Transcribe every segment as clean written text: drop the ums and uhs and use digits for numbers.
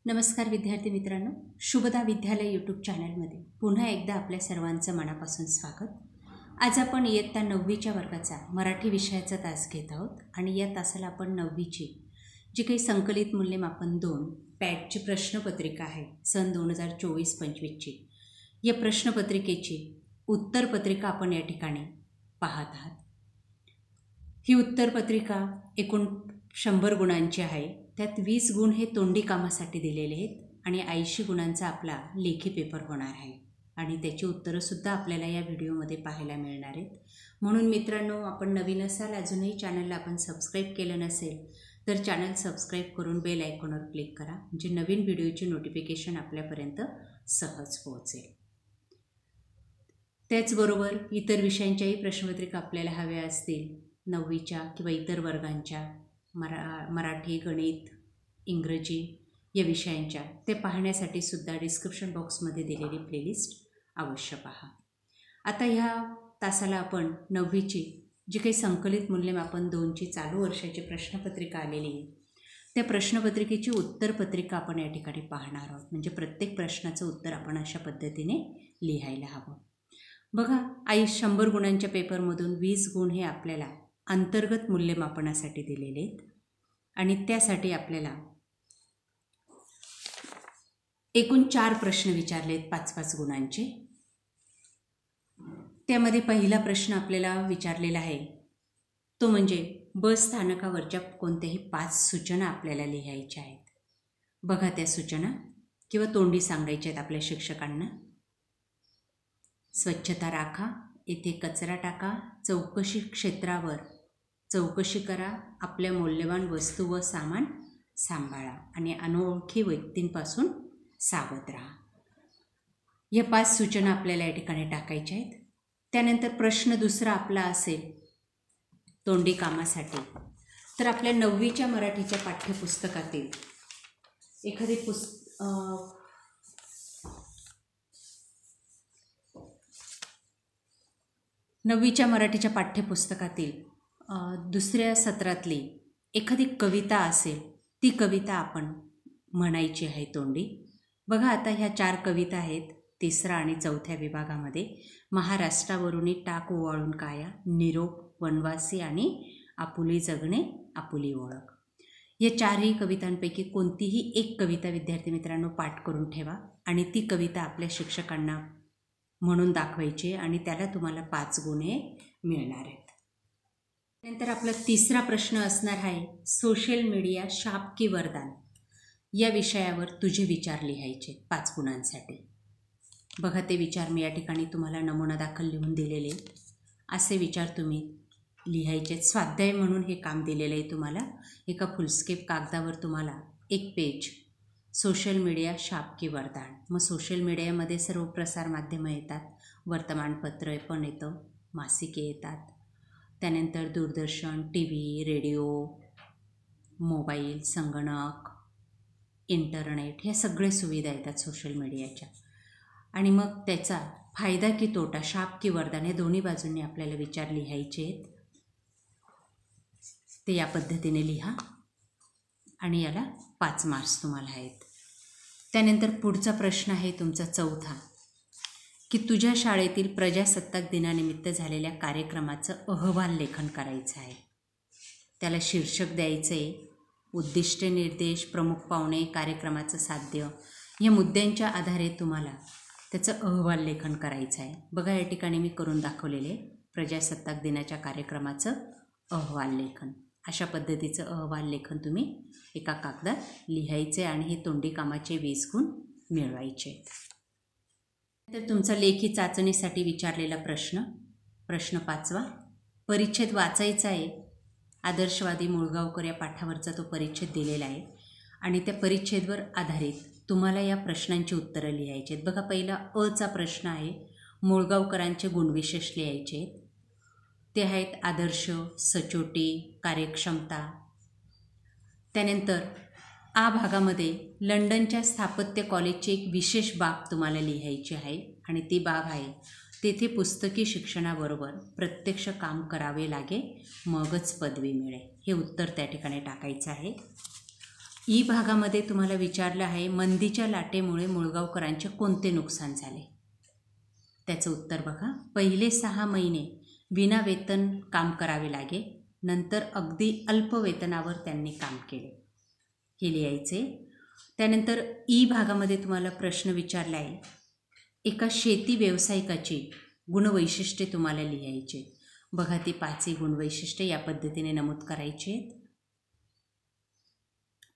नमस्कार विद्यार्थी मित्रांनो, शुभदा विद्यालय यूट्यूब चॅनलमध्ये पुन्हा एकदा आपल्या सर्वांचं मनापासून स्वागत। आज आपण इयत्ता 9वीच्या वर्गाचा मराठी विषयाचा तास घेत आहोत आणि या तासाला आपण 9वीची जी काही संकलित मूल्यमापन 2 पॅटची प्रश्नपत्रिका आहे सन 2024-25ची, या प्रश्नपत्रिकेची उत्तरपत्रिका आपण या ठिकाणी पाहत आहात। ही उत्तरपत्रिका एकूण 100 गुणांची आहे। त्यात 20 गुण हे तोंडी कामासाठी दिलेले आहेत आणि 80 गुणांचा आपला लेखी पेपर होणार आहे आणि त्याची उत्तरंसुद्धा आपल्याला या व्हिडिओमध्ये पाहायला मिळणार आहेत। म्हणून मित्रांनो, आपण नवीन असाल, अजूनही चॅनलला आपण सबस्क्राईब केलं नसेल तर चॅनल सबस्क्राईब करून बेल आयकॉनवर क्लिक करा, म्हणजे नवीन व्हिडिओची नोटिफिकेशन आपल्यापर्यंत सहज पोहोचेल। त्याचबरोबर इतर विषयांच्याही प्रश्नपत्रिका आपल्याला हव्या असतील, 9वीच्या किंवा इतर वर्गांच्या, मराठी, गणित, इंग्रजी या विषयांच्या, ते पाहण्यासाठी सुद्धा डिस्क्रिप्शन बॉक्समध्ये दिलेली प्लेलिस्ट अवश्य पहा। आता ह्या तासाला आपण 9वीची जी काही संकलित मूल्यमापन 2ची चालू वर्षाची प्रश्नपत्रिका आलेली आहे, त्या प्रश्नपत्रिकेची उत्तरपत्रिका आपण या ठिकाणी पाहणार आहोत। म्हणजे प्रत्येक प्रश्नाचं उत्तर आपण अशा पद्धतीने लिहायला हवं। बघा, 100 गुणांच्या पेपरमधून 20 गुण हे आपल्याला अंतर्गत मूल्यमापनासाठी दिलेले आहेत आणि त्यासाठी आपल्याला एकूण 4 प्रश्न विचारले आहेत 5-5 गुणांचे। त्यामध्ये पहिला प्रश्न आपल्याला विचारलेला आहे तो म्हणजे बस स्थानकावरच्या कोणत्याही 5 सूचना आपल्याला लिहायच्या आहेत। बघा, त्या सूचना किंवा तोंडी सांगायच्या आहेत आपल्या शिक्षकांना। स्वच्छता राखा, येथे कचरा टाका, चौकशी क्षेत्रावर चौकशी करा, आपल्या मौल्यवान वस्तू व सामान सांभाळा आणि अनोळखी व्यक्तींपासून सावध राहा। या 5 सूचना आपल्याला या ठिकाणी टाकायच्या आहेत। त्यानंतर प्रश्न दुसरा आपला असेल तोंडी कामासाठी, तर आपल्या 9वीच्या मराठीच्या पाठ्यपुस्तकातील एखादी नववीच्या मराठीच्या पाठ्यपुस्तकातील दुसऱ्या सत्रातली एखादी कविता असेल, ती कविता आपण म्हणायची आहे तोंडी। बघा, आता ह्या 4 कविता आहेत 3रा आणि 4थ्या विभागामध्ये। महाराष्ट्रावरून टाक ओवाळून काया, निरोप, वनवासी आणि आपुली जगणे, आपुली ओळख। या 4ही कवितांपैकी कोणतीही एक कविता विद्यार्थी मित्रांनो पाठ करून ठेवा आणि ती कविता आपल्या शिक्षकांना म्हणून दाखवायची आणि त्याला तुम्हाला 5 गुण हे मिळणार आहेत। नंतर आपला 3रा प्रश्न असणार आहे सोशल मीडिया शाप की वरदान, या विषयावर तुझे विचार लिहायचे 5 गुणांसाठी। बघा, ते विचार मी या ठिकाणी तुम्हाला नमुना दाखल लिहून दिलेले। असे विचार तुम्ही लिहायचे। स्वाध्याय म्हणून हे काम दिलेलं आहे तुम्हाला। एका फुलस्केप कागदावर तुम्हाला 1 पेज सोशल मीडिया शाप की वरदान। मग सोशल मीडियामध्ये सर्व प्रसार माध्यमं येतात, वर्तमानपत्र पण येतं, मासिके येतात, त्यानंतर दूरदर्शन, TV, रेडिओ, मोबाईल, संगणक, इंटरनेट, ह्या सगळे सुविधा येतात सोशल मीडियाच्या। आणि मग त्याचा फायदा की तोटा, शाप की वरदान, हे दोन्ही बाजूंनी आपल्याला विचार लिहायचे आहेत। ते या पद्धतीने लिहा आणि याला 5 मार्क्स तुम्हाला आहेत। त्यानंतर पुढचा प्रश्न आहे तुमचा 4था, की तुझ्या शाळेतील प्रजासत्ताक दिनानिमित्त झालेल्या कार्यक्रमाचं अहवाल लेखन करायचं आहे। त्याला शीर्षक द्यायचं आहे, उद्दिष्टे, निर्देश, प्रमुख पाहुणे, कार्यक्रमाचं साध्य, या मुद्द्यांच्या आधारे तुम्हाला त्याचं अहवाल लेखन करायचं आहे। बघा, या ठिकाणी मी करून दाखवलेले प्रजासत्ताक दिनाच्या कार्यक्रमाचं अहवाल लेखन। अशा पद्धतीचं अहवाल लेखन तुम्ही एका कागदात लिहायचे आणि हे तोंडी कामाचे 20 गुण मिळवायचे। तर तुमचा लेखी चाचणीसाठी विचारलेला प्रश्न 5वा, परिच्छेद वाचायचा आहे। आदर्शवादी मुळगावकर या पाठावरचा तो परिच्छेद दिलेला आहे आणि त्या परिच्छेदवर आधारित तुम्हाला या प्रश्नांची उत्तरं लिहायची आहेत। बघा, पहिला अचा प्रश्न आहे, मुळगावकरांचे गुणविशेष लिहायचे आहेत। ते आहेत आदर्श, सचोटी, कार्यक्षमता। त्यानंतर आ भागामध्ये लंडनच्या स्थापत्य कॉलेजची एक विशेष बाब तुम्हाला लिहायची आहे आणि ती बाब आहे, तेथे पुस्तकी शिक्षणाबरोबर प्रत्यक्ष काम करावे लागे, मगच पदवी मिळेल। हे उत्तर त्या ठिकाणी टाकायचं आहे। ई भागामध्ये तुम्हाला विचारलं आहे, मंदीच्या लाटेमुळे मुळगावकरांचे कोणते नुकसान झाले? त्याचं उत्तर बघा. पहिले 6 महिने विना वेतन काम करावे लागे, नंतर अगदी अल्प वेतनावर त्यांनी काम केले, हे लिहायचे. त्यानंतर ई भागामध्ये तुम्हाला प्रश्न विचारला आहे, एका शेती व्यावसायिकाची गुणवैशिष्ट्ये तुम्हाला लिहायचे. बघा, ती 5 गुणवैशिष्ट्ये या पद्धतीने नमूद करायची आहेत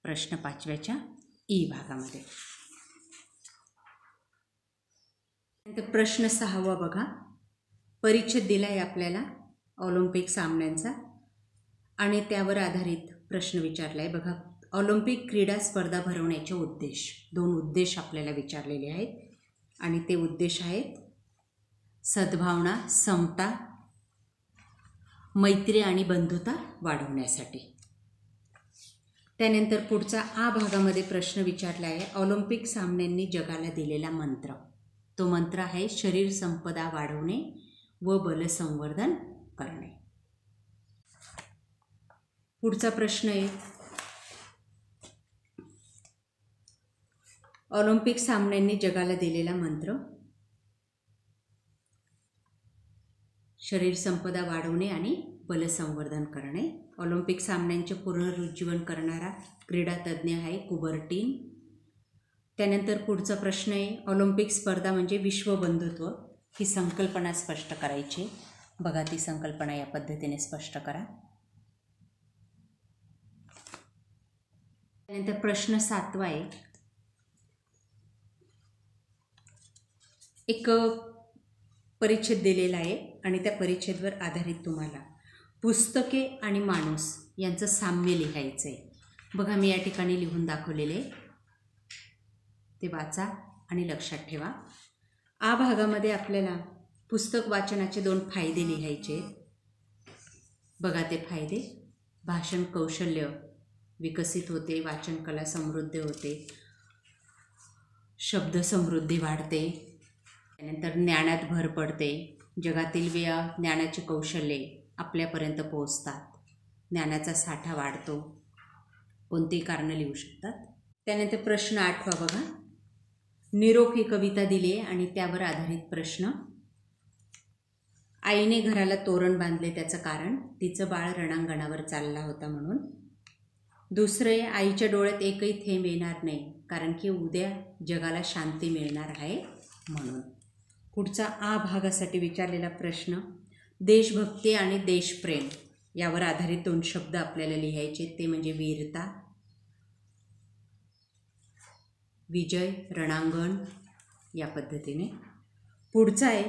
प्रश्न 5व्याच्या ई भागामध्ये. नंतर प्रश्न 6वा बघा. परिच्छेद दिला आहे आपल्याला ऑलिम्पिक सामन्यांचा आणि त्यावर आधारित प्रश्न विचारला आहे. बघा, ऑलिम्पिक क्रीडा स्पर्धा भरवण्याचे उद्देश, 2 उद्देश आपल्याला विचारलेले आहेत आणि ते उद्देश आहेत सद्भावना, समता, मैत्री आणि बंधुता वाढवण्यासाठी. त्यानंतर पुढचा आ भागामध्ये प्रश्न विचारला आहे, ऑलिम्पिक सामन्यांनी जगाला दिलेला मंत्र. तो मंत्र आहे शरीर संपदा वाढवणे व बलसंवर्धन करणे. पुढचा प्रश्न आहे, ऑलिम्पिक सामन्यांनी जगाला दिलेला मंत्र शरीर संपदा वाढवणे आणि बलसंवर्धन करणे. ऑलिम्पिक सामन्यांचे पुनरुज्जीवन करणारा क्रीडा तज्ज्ञ आहे कुबर्टीन. त्यानंतर पुढचा प्रश्न आहे, ऑलिम्पिक स्पर्धा म्हणजे विश्वबंधुत्व, ही संकल्पना स्पष्ट करायची. बघा, ती संकल्पना या पद्धतीने स्पष्ट करा. त्यानंतर प्रश्न 7वा आहे, एक परिच्छेद दिलेला आहे आणि त्या परिच्छेदवर आधारित तुम्हाला पुस्तके आणि माणूस यांचं साम्य लिहायचं आहे. बघा, मी या ठिकाणी लिहून दाखवलेले, ते वाचा आणि लक्षात ठेवा. आ भागामध्ये आपल्याला पुस्तक वाचनाचे 2 फायदे लिहायचे. बघा, ते फायदे, भाषण कौशल्य विकसित होते, वाचन कला समृद्ध होते, शब्द समृद्धी वाढते, त्यानंतर ज्ञानात भर पडते, जगातील ज्ञानाचे कौशल्ये आपल्यापर्यंत पोहोचतात, ज्ञानाचा साठा वाढतो. कोणतेही कारणं लिहू शकतात. त्यानंतर प्रश्न 8वा बघा, निरोप ही कविता दिली आणि त्यावर आधारित प्रश्न. आईने घराला तोरण बांधले, त्याचं कारण तिचं बाळ रणांगणावर चालला होता म्हणून. दुसरे, आईच्या डोळ्यात एकही थेंब येणार नाही कारण की उद्या जगाला शांती मिळणार आहे म्हणून. पुढचा आ भागासाठी विचारलेला प्रश्न, देशभक्ती आणि देशप्रेम यावर आधारित 2 शब्द आपल्याला लिहायचे. ते म्हणजे वीरता, विजय, रणांगण या पद्धतीने. पुढचा आहे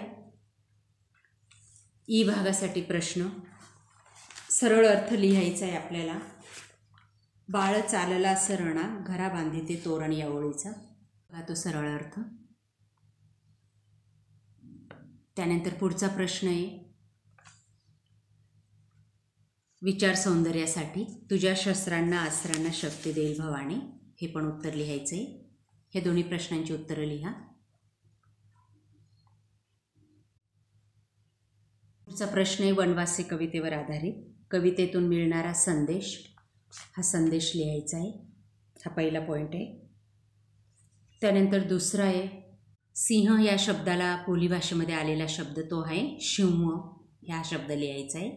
ई भागासाठी प्रश्न, सरळ अर्थ लिहायचा आहे आपल्याला. बाळ चालला सरणा, घरा बांधिते तोरण या ओळीचा. हा तो सरळ अर्थ. त्यानंतर पुढचा प्रश्न आहे विचार सौंदर्यासाठी, तुझ्या शस्त्रांना अस्त्रांना शक्ती देईल भवानी, हे पण उत्तर लिहायचं आहे. हे दोन्ही प्रश्नांची उत्तरं लिहा. पुढचा प्रश्न आहे वनवासी कवितेवर आधारित, कवितेतून मिळणारा संदेश, हा संदेश लिहायचा आहे. हा पहिला पॉईंट आहे. त्यानंतर दुसरा आहे सिंह या शब्दाला बोलीभाषेमध्ये आलेला शब्द, तो आहे शिंह, हा शब्द लिहायचा आहे.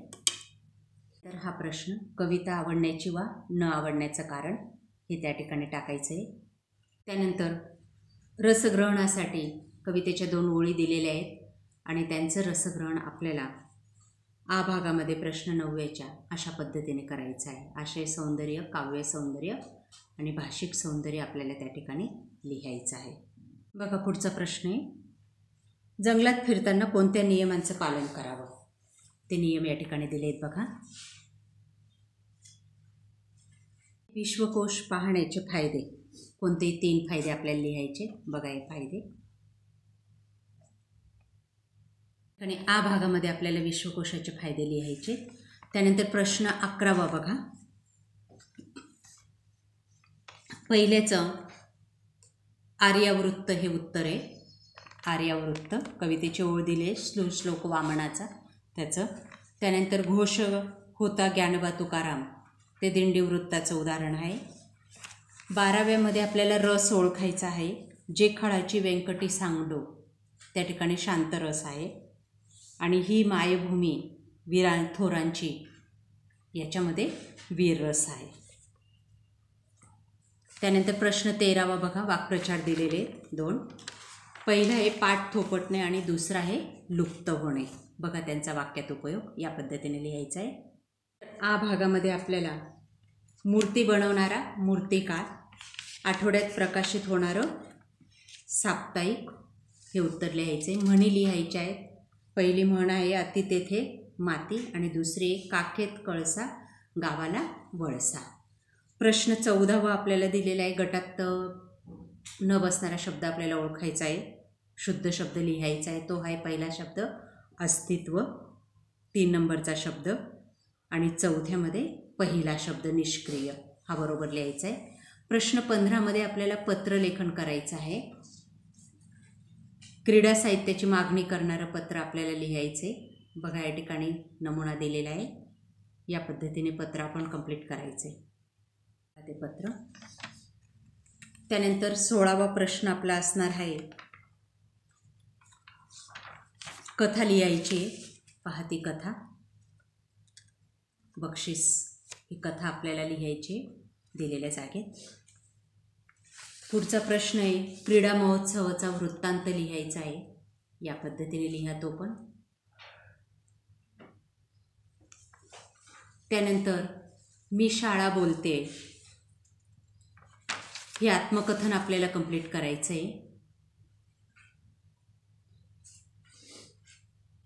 तर हा प्रश्न, कविता आवडण्याची वा न आवडण्याचं कारण, हे त्या ठिकाणी टाकायचं आहे. त्यानंतर रसग्रहणासाठी कवितेच्या 2 ओळी दिलेल्या आहेत आणि त्यांचं रसग्रहण आपल्याला आ भागामध्ये प्रश्न 9व्याच्या अशा पद्धतीने करायचं आहे. आशय सौंदर्य, काव्य सौंदर्य आणि भाषिक सौंदर्य आपल्याला त्या ठिकाणी लिहायचं आहे. बघा, पुढचा प्रश्न आहे जंगलात फिरताना कोणत्या नियमांचं पालन करावं, ते नियम या ठिकाणी दिले आहेत. बघा, विश्वकोश पाहण्याचे फायदे, कोणतेही 3 फायदे आपल्याला लिहायचे. बघा, हे फायदे आणि आ भागामध्ये आपल्याला विश्वकोशाचे फायदे लिहायचे. त्यानंतर प्रश्न 11वा बघा, पहिल्याचं आर्यावृत्त हे उत्तर आहे. आर्यावृत्त कवितेची ओळ दिले श्लोक वामनाचा त्याचं. त्यानंतर घोष होता ज्ञानोबा तुकाराम, ते दिंडी वृत्ताचं उदाहरण आहे. 12व्यामध्ये आपल्याला रस ओळखायचा आहे. जे खळाची व्यंकटी सांगडो त्या ठिकाणी शांत रस आहे. आणि ही मायभूमी थोरांची याच्यामध्ये वीर रस आहे. त्यानंतर प्रश्न 13वा बघा, वाक्प्रचार दिलेले 2. पहिला आहे पाठ थोपटणे आणि दुसरा आहे लुप्त होणे. बघा त्यांचा वाक्यात उपयोग या पद्धतीने लिहायचा आहे. आ भागामध्ये आपल्याला मूर्ती बनवणारा मूर्तिकार, आठवड्यात प्रकाशित होणारं साप्ताहिक हे उत्तर लिहायचे. म्हणी लिहायच्या आहेत. पहिली म्हण आहे अति तेथे माती आणि दुसरी काखेत कळसा गावाला वळसा. प्रश्न 14वा आपल्याला दिलेला आहे. गटात न बसणारा शब्द आपल्याला ओळखायचा आहे. शुद्ध शब्द लिहायचा आहे. तो आहे पहिला शब्द अस्तित्व, 3 नंबरचा शब्द आणि 4थ्यामध्ये पहिला शब्द निष्क्रिय हा बरोबर लिहायचा आहे. प्रश्न 15मध्ये आपल्याला पत्रलेखन करायचं आहे. क्रीडा साहित्याची मागणी करणारं पत्र आपल्याला लिहायचे. बघा या ठिकाणी नमुना दिलेला आहे. या पद्धतीने पत्र आपण कंप्लीट करायचे ते पत्र. त्यानंतर 16वा प्रश्न आपला असणार आहे कथा लिहायची. पहा ती कथा, बक्षीस ही कथा आपल्याला लिहायची दिलेल्या जागेत. पुढचा प्रश्न आहे क्रीडा महोत्सवाचा वृत्तांत लिहायचा आहे. या पद्धतीने लिहा तो पण. त्यानंतर मी शाळा बोलते हे आत्मकथन आपल्याला कंप्लीट करायचं आहे.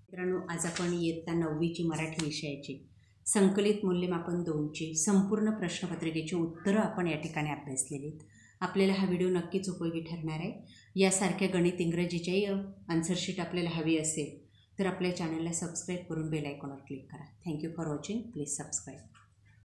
मित्रांनो, आज आपण इयत्ता 9वीची मराठी विषयाची संकलित मूल्यमापन 2ची संपूर्ण प्रश्नपत्रिकेची उत्तरं आपण या ठिकाणी अभ्यासलेली आहेत. आपल्याला हा व्हिडिओ नक्कीच उपयोगी ठरणार आहे. यासारख्या गणित इंग्रजीच्याही आन्सरशीट आपल्याला हवी असेल तर आपल्या चॅनलला सबस्क्राईब करून बेल आयकॉनवर क्लिक करा. Thank you for watching. Please subscribe.